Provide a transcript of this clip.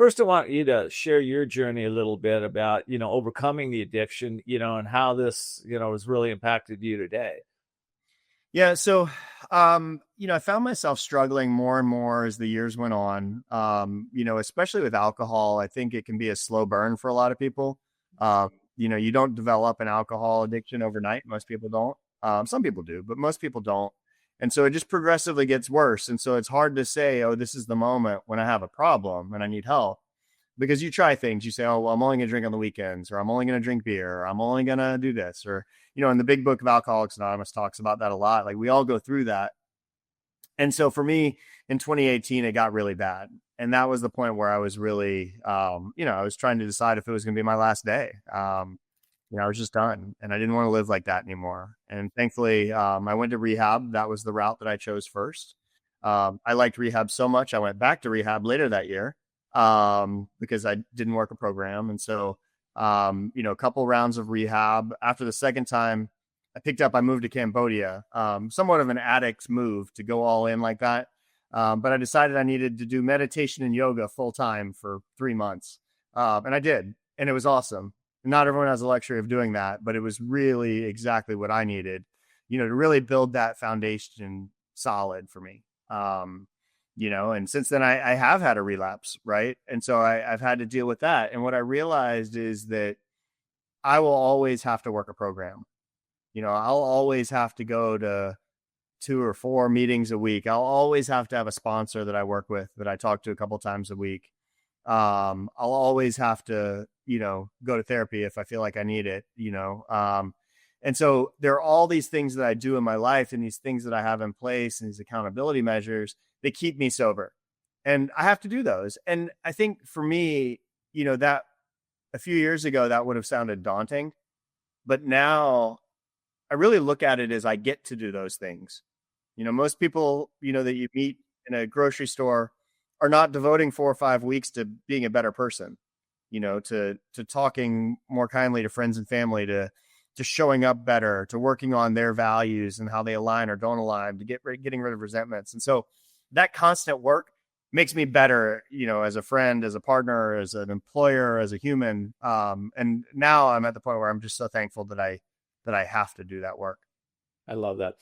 First, I want you to share your journey a little bit about, overcoming the addiction, and how this, has really impacted you today. Yeah. So, I found myself struggling more and more as the years went on. Especially with alcohol, I think it can be a slow burn for a lot of people. You don't develop an alcohol addiction overnight. Most people don't. Some people do, but most people don't. And so it just progressively gets worse. And so it's hard to say, oh, this is the moment when I have a problem and I need help, because you try things. You say, oh, well, I'm only going to drink on the weekends, or I'm only going to drink beer, or I'm only going to do this, or, in the big book of Alcoholics Anonymous talks about that a lot. Like, we all go through that. And so for me in 2018, it got really bad. And that was the point where I was really, I was trying to decide if it was going to be my last day. I was just done, and I didn't want to live like that anymore. And thankfully, I went to rehab. That was the route that I chose first. I liked rehab so much, I went back to rehab later that year, because I didn't work a program. And so, a couple rounds of rehab. After the second time I moved to Cambodia, somewhat of an addict's move to go all in like that. But I decided I needed to do meditation and yoga full time for 3 months. And I did, and it was awesome. Not everyone has the luxury of doing that, but it was really exactly what I needed, to really build that foundation solid for me. And since then I have had a relapse. Right. And so I've had to deal with that. And what I realized is that I will always have to work a program. I'll always have to go to 2 or 4 meetings a week. I'll always have to have a sponsor that I work with, that I talk to a couple times a week. I'll always have to, go to therapy if I feel like I need it, and so there are all these things that I do in my life, and these things that I have in place, and these accountability measures that keep me sober. And I have to do those. And I think for me, that a few years ago, that would have sounded daunting, but now I really look at it as I get to do those things. Most people, that you meet in a grocery store are not devoting 4 or 5 weeks to being a better person, to talking more kindly to friends and family, to showing up better, to working on their values and how they align or don't align, to getting rid of resentments. And so that constant work makes me better, as a friend, as a partner, as an employer, as a human. And now I'm at the point where I'm just so thankful that I have to do that work. I love that.